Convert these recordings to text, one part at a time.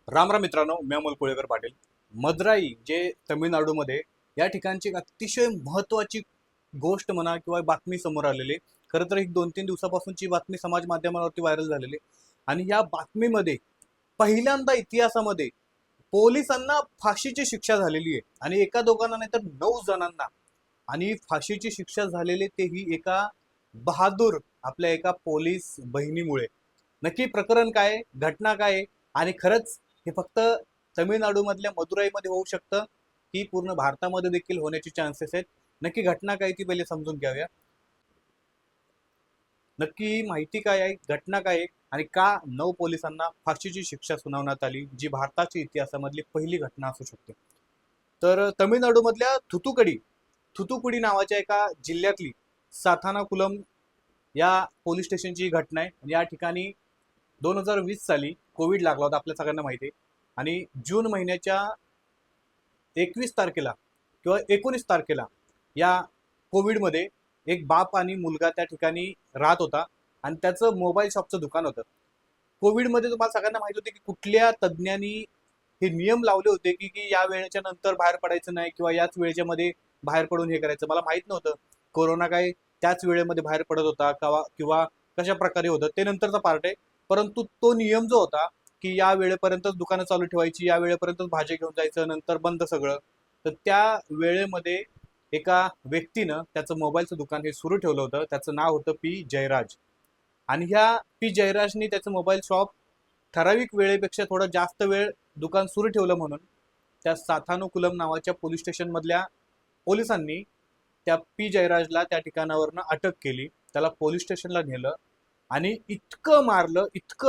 राम राम मित्रांनो, मी अमोल कोळेकर पाटील. मदुराई जे तमिळनाडूमध्ये या ठिकाणची एक अतिशय महत्त्वाची गोष्ट म्हणा किंवा बातमी समोर आलेली. खरं तर एक 2-3 दिवसापासूनची बातमी समाज माध्यमावरती व्हायरल झालेली आणि या बातमीमध्ये पहिल्यांदा इतिहासामध्ये पोलिसांना फाशीची शिक्षा झालेली आहे आणि एका दोघांना नाही तर 9 जणांना. आणि फाशीची शिक्षा झालेली तेही एका बहादूर आपल्या एका पोलीस बहिणीमुळे. नक्की प्रकरण काय आहे? घटना काय आहे? आणि खरंच हे फक्त तमिळनाडूमधल्या मदुराईमध्ये होऊ शकतं की पूर्ण भारतामध्ये देखील होण्याचे चान्सेस आहेत? नक्की घटना काय ती पहिले समजून घ्याव्या. नक्की माहिती काय आहे, घटना काय आहे आणि का 9 पोलिसांना फाशीची शिक्षा सुनावण्यात आली, जी भारताच्या इतिहासामधली पहिली घटना असू शकते. तर तमिळनाडूमधल्या थुथुकुडी नावाच्या एका जिल्ह्यातली साथानाकुलम या पोलीस स्टेशनची घटना आहे. या ठिकाणी 2020 साली कोविड लागला होता, आपल्या सगळ्यांना माहिती आहे. आणि जून महिन्याच्या 21 तारखेला किंवा 19 तारखेला या कोविडमध्ये एक बाप आणि मुलगा त्या ठिकाणी राहत होता आणि त्याचं मोबाईल शॉपचं दुकान होतं. कोविडमध्ये तुम्हाला सगळ्यांना माहिती होते की कुठल्या तज्ज्ञांनी हे नियम लावले होते की की या वेळेच्या नंतर बाहेर पडायचं नाही किंवा याच वेळेच्या मध्ये बाहेर पडून हे करायचं. मला माहित नव्हतं कोरोना काय त्याच वेळेमध्ये बाहेर पडत होता किंवा कशा प्रकारे होतं, ते नंतरचा पार्ट आहे. परंतु तो नियम जो होता की या वेळेपर्यंतच दुकानं चालू ठेवायची, या वेळेपर्यंतच भाज्या घेऊन जायचं, नंतर बंद सगळं. तर त्या वेळेमध्ये एका व्यक्तीनं त्याचं मोबाईलचं दुकान हे सुरू ठेवलं होतं. त्याचं नाव होतं पी जयराज. आणि ह्या पी जयराजनी त्याचं मोबाईल शॉप ठराविक वेळेपेक्षा थोडं जास्त वेळ दुकान सुरू ठेवलं म्हणून त्या साथानुकुलम नावाच्या पोलीस स्टेशनमधल्या पोलिसांनी त्या पी जयराजला त्या ठिकाणावरनं अटक केली. त्याला पोलीस स्टेशनला नेलं आणि इतकं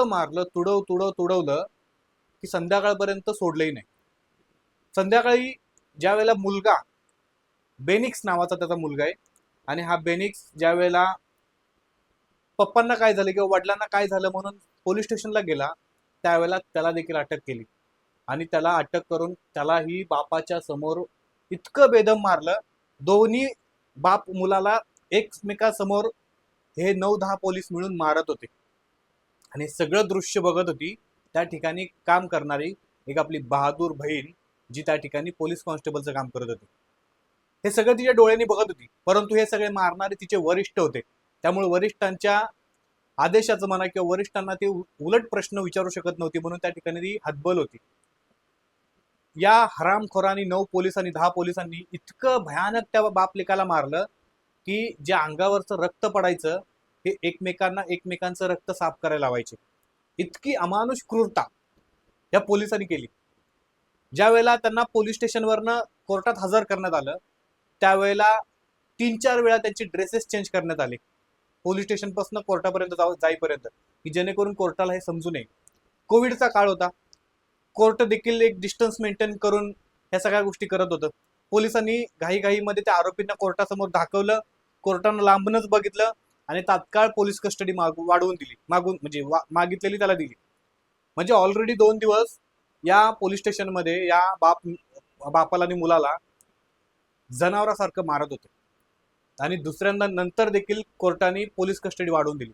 मारलं, तुडवलं की संध्याकाळपर्यंत सोडलंही नाही. संध्याकाळी ज्या वेळेला मुलगा बेनिक्स नावाचा त्याचा मुलगा आहे आणि हा बेनिक्स ज्या वेळेला पप्पांना काय झालं किंवा वडिलांना काय झालं म्हणून पोलीस स्टेशनला गेला, त्यावेळेला त्याला देखील अटक केली. आणि त्याला अटक करून त्यालाही बापाच्या समोर इतकं बेदम मारलं. दोन्ही बाप मुलाला एकमेकासमोर हे 9-10 पोलीस मिळून मारत होते आणि सगळं दृश्य बघत होती त्या ठिकाणी काम करणारी एक आपली बहादूर बहीण, जी त्या ठिकाणी पोलीस कॉन्स्टेबलचं काम करत होती. हे सगळं तिच्या डोळ्यांनी बघत होती, परंतु हे सगळे मारणारे तिचे वरिष्ठ होते. त्यामुळे वरिष्ठांच्या आदेशाचं म्हणा किंवा वरिष्ठांना ते उलट प्रश्न विचारू शकत नव्हती, म्हणून त्या ठिकाणी ती हतबल होती. या हरामखोरांनी 9 पोलिसांनी 10 पोलिसांनी इतकं भयानक त्या बापलेकाला मारलं की जे अंगावरचं रक्त पडायचं हे एकमेकांचं रक्त साफ करायला लावायचे. इतकी अमानुष क्रूरता या पोलिसांनी केली. ज्या वेळेला त्यांना पोलीस स्टेशनवरनं कोर्टात हजर करण्यात आलं, त्यावेळेला 3-4 वेळा त्यांचे ड्रेसेस चेंज करण्यात आले पोलीस स्टेशनपासून कोर्टापर्यंत जाईपर्यंत, की जेणेकरून कोर्टाला हे समजू नये. कोविडचा काळ होता, कोर्ट देखील एक डिस्टन्स मेंटेन करून ह्या सगळ्या गोष्टी करत होतं. पोलिसांनी घाईघाईमध्ये त्या आरोपींना कोर्टासमोर दाखवलं, कोर्टानं लांबूनच बघितलं आणि तात्काळ पोलीस कस्टडी वाढवून दिली, म्हणजे मागितलेली त्याला दिली. म्हणजे ऑलरेडी 2 दिवस या पोलीस स्टेशनमध्ये या बापाला आणि मुलाला जनावरासारखं मारत होते आणि दुसऱ्यांदा नंतर देखील कोर्टाने पोलीस कस्टडी वाढवून दिली.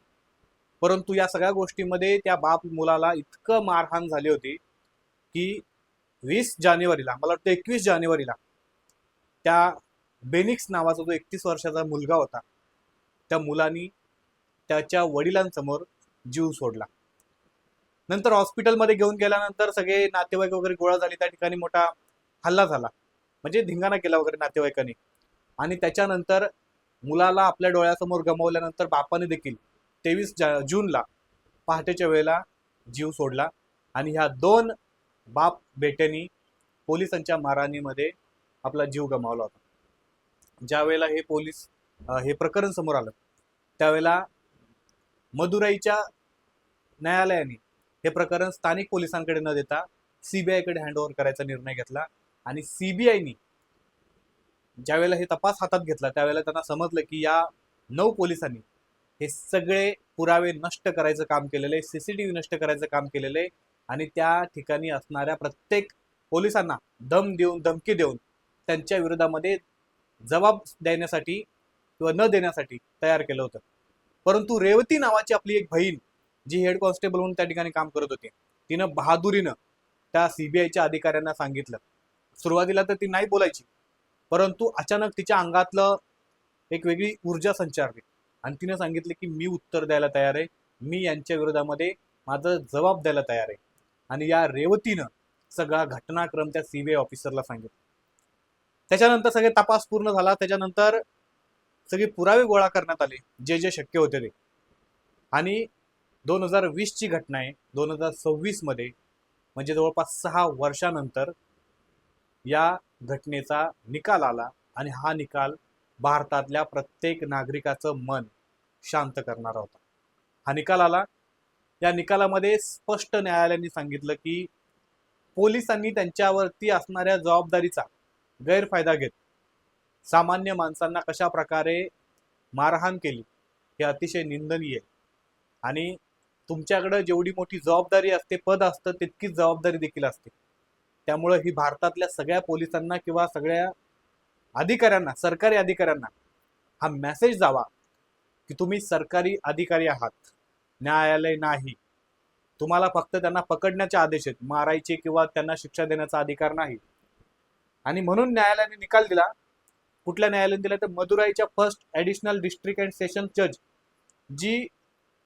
परंतु या सगळ्या गोष्टीमध्ये त्या बाप मुलाला इतकं मारहाण झाली होती की 20 जानेवारीला, मला वाटतं 21 जानेवारीला, त्या बेनिक्स नावाचा जो 31 वर्षाचा मुलगा होता, त्या मुलानी त्याच्या वडिलांसमोर जीव सोडला. नंतर हॉस्पिटलमध्ये घेऊन गेल्यानंतर सगळे नातेवाईक वगैरे गोळा झाले, त्या ठिकाणी मोठा हल्ला झाला, म्हणजे धिंगाणा केला वगैरे नातेवाईकांनी. आणि त्याच्यानंतर मुलाला आपल्या डोळ्यासमोर गमावल्यानंतर बापाने देखील 23 जूनला पहाटेच्या वेळेला जीव सोडला. आणि ह्या 2 बाप बेट्यांनी पोलिसांच्या मारहाणीमध्ये आपला जीव गमावला होता. ज्या वेळेला हे प्रकरण समोर आलं, त्यावेळेला मदुराईच्या न्यायालयाने हे प्रकरण स्थानिक पोलिसांकडे न देता सीबीआयकडे हँडओव्हर करायचा निर्णय घेतला. आणि सीबीआयनी ज्यावेळेला हे तपास हातात घेतला, त्यावेळेला त्यांना समजलं की या 9 पोलिसांनी हे सगळे पुरावे नष्ट करायचं काम केलेलं आहे, सीसीटीव्ही नष्ट करायचं काम केलेलं आहे आणि त्या ठिकाणी असणाऱ्या प्रत्येक पोलिसांना धमकी देऊन त्यांच्या विरोधामध्ये जबाब देण्यासाठी किंवा न देण्यासाठी तयार केलं होतं. परंतु रेवती नावाची आपली एक बहीण, जी हेड कॉन्स्टेबल म्हणून त्या ठिकाणी काम करत होती, तिनं बहादुरीनं त्या सीबीआयच्या अधिकाऱ्यांना सांगितलं. सुरुवातीला तर ती नाही बोलायची, परंतु अचानक तिच्या अंगातलं एक वेगळी ऊर्जा संचारली आणि तिने सांगितले की मी उत्तर द्यायला तयार आहे, मी यांच्या विरोधामध्ये माझं जबाब द्यायला तयार आहे. आणि या रेवतीनं सगळा घटनाक्रम त्या सीबीआय ऑफिसरला सांगितलं. त्याच्यानंतर सगळे तपास पूर्ण झाला. त्याच्यानंतर सगळे पुरावे गोळा करण्यात आले, जे जे शक्य होते ते. आणि 2020 ची घटना आहे. 2026 मध्ये म्हणजे जवळपास 6 वर्षानंतर या घटनेचा निकाल आला आणि हा निकाल भारतातल्या प्रत्येक नागरिकाचं मन शांत करणारा होता. हा निकाल आला. या निकालामध्ये स्पष्ट न्यायालयाने सांगितलं की पोलिसांनी त्यांच्यावरती असणाऱ्या जबाबदारीचा गैरफायदा घेत सामान्य माणसांना कशा प्रकारे मारहाण केली हे अतिशय निंदनीय आहे. आणि तुमच्याकडे जेवढी मोठी जबाबदारी असते, पद असतं, तितकीच जबाबदारी देखील असते. त्यामुळे ही भारतातल्या सगळ्या पोलिसांना किंवा सगळ्या अधिकाऱ्यांना, सरकारी अधिकाऱ्यांना हा मेसेज जावा की तुम्ही सरकारी अधिकारी आहात, न्यायालय नाही. तुम्हाला फक्त त्यांना पकडण्याचे आदेश आहेत, मारायचे किंवा त्यांना शिक्षा देण्याचा अधिकार नाही. आणि म्हणून न्यायालयाने निकाल दिला. कुठल्या न्यायालयाने दिला तर मदुराईच्या first additional district and session जज जी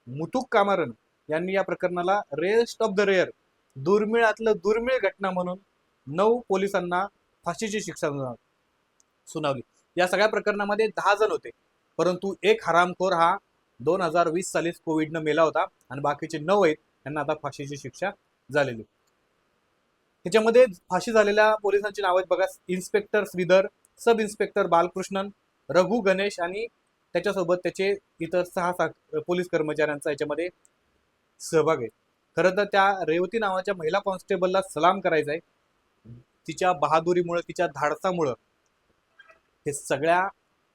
मुथुक कामारन यांनी या प्रकरणाला रेअरेस्ट ऑफ द रेअर, दुर्मिळातलं दुर्मिळ घटना म्हणून 9 पोलिसांना फाशीची शिक्षा सुनावली. या सगळ्या प्रकरणामध्ये 10 जण होते, परंतु एक हरामखोर हा 2020 सालीच कोविडनं मेला होता आणि बाकीचे 9 आहेत त्यांना आता फाशीची शिक्षा झालेली. त्याच्यामध्ये फाशी झालेल्या पोलिसांची नाव आहेत बघा: inspector Shridhar, sub inspector Balakrishnan, Raghu Ganesh आणि त्याच्यासोबत त्याचे इतर 6 पोलीस कर्मचाऱ्यांचा याच्यामध्ये सहभाग आहे. खरं तर त्या रेवती नावाच्या महिला कॉन्स्टेबलला सलाम करायचा आहे. तिच्या बहादुरीमुळे, तिच्या धाडसामुळं हे सगळ्या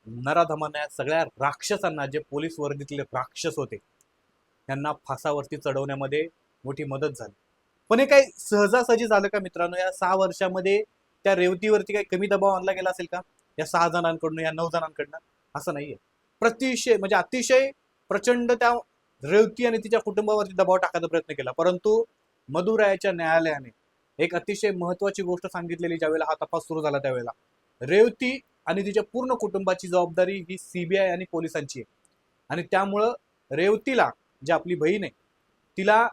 नराधमांना, सगळ्या राक्षसांना, जे पोलीस वर्दीतले राक्षस होते त्यांना फासावरती चढवण्यामध्ये मोठी मदत झाली. पण हे काही सहजासहजी झालं का मित्रांनो? या 6 वर्षामध्ये त्या रेवतीवरती काही कमी दबाव आणला गेला असेल का या 6 जणांकडून, या 9 जणांकडनं? असं नाहीये. म्हणजे अतिशय प्रचंड त्या रेवती आणि तिच्या कुटुंबावरती दबाव टाकायचा प्रयत्न केला. परंतु मदुराईच्या न्यायालयाने एक अतिशय महत्वाची गोष्ट सांगितलेली ज्यावेळेला हा तपास सुरू झाला, त्यावेळेला रेवती आणि तिच्या पूर्ण कुटुंबाची जबाबदारी ही सीबीआय आणि पोलिसांची आहे. आणि त्यामुळं रेवतीला, जी आपली बहीण आहे, तिला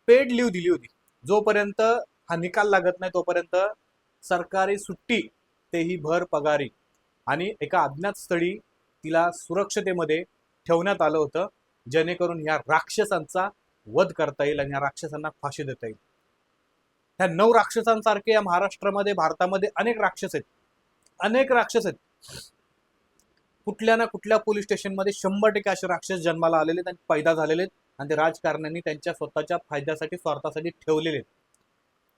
पेड लीव्ह दिली होती. जोपर्यंत हा निकाल लागत नाही तोपर्यंत सरकारी सुट्टी, तेही भर पगारी. आणि एका अज्ञात स्थळी तिला सुरक्षतेमध्ये ठेवण्यात आलं होतं, जेणेकरून या राक्षसांचा वध करता येईल आणि या राक्षसांना फाशी देता येईल. ह्या 9 राक्षसांसारखे या महाराष्ट्रामध्ये, भारतामध्ये अनेक राक्षस आहेत, अनेक राक्षस आहेत. कुठल्या ना कुठल्या पोलीस स्टेशनमध्ये 100% असे राक्षस जन्माला आलेले आणि पैदा झालेले आहेत आणि ते राजकारण्यांनी त्यांच्या स्वतःच्या फायद्यासाठी, स्वार्थासाठी ठेवलेले आहेत.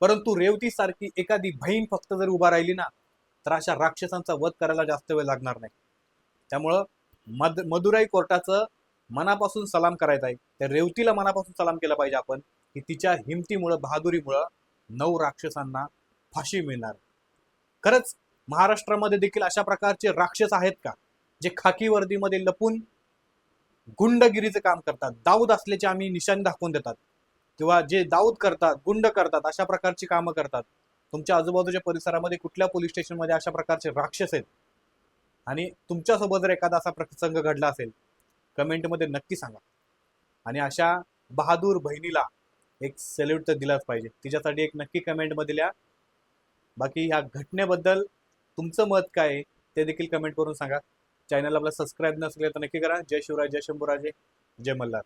परंतु रेवती सारखी एखादी बहीण फक्त जर उभा राहिली ना, तर अशा राक्षसांचा वध करायला जास्त वेळ लागणार नाही. त्यामुळं मदुराई कोर्टाचं मनापासून सलाम करायचा आहे. त्या रेवतीला मनापासून सलाम केला पाहिजे आपण, की तिच्या हिमतीमुळं, बहादुरीमुळं 9 राक्षसांना फाशी मिळणार. खरंच महाराष्ट्रामध्ये देखील अशा प्रकारचे राक्षस आहेत का, जे खाकी वर्दीमध्ये लपून गुंडगिरीचं काम करतात, दाऊद असल्याचे आम्ही निशाणी दाखवून देतात, किंवा जे दाऊद करतात, गुंड करतात, अशा प्रकारची कामं करतात? तुमच्या आजूबाजूच्या परिसरामध्ये कुठल्या पोलीस स्टेशनमध्ये अशा प्रकारचे राक्षस आहेत? आणि तुमच्यासोबत जर एखादा असा प्रसंग घडला असेल, कमेंटमध्ये नक्की सांगा. आणि अशा बहादूर बहिणीला एक सॅल्यूट तर दिलाच पाहिजे. तिच्यासाठी एक नक्की कमेंटमध्ये लिहा. बाकी ह्या घटनेबद्दल तुमचं मत काय आहे ते देखील कमेंट करून सांगा. चॅनल आपला सबस्क्राईब नसेल तर नक्की करा. जय शिवराय, जय शंभूराजे, जय मल्हार.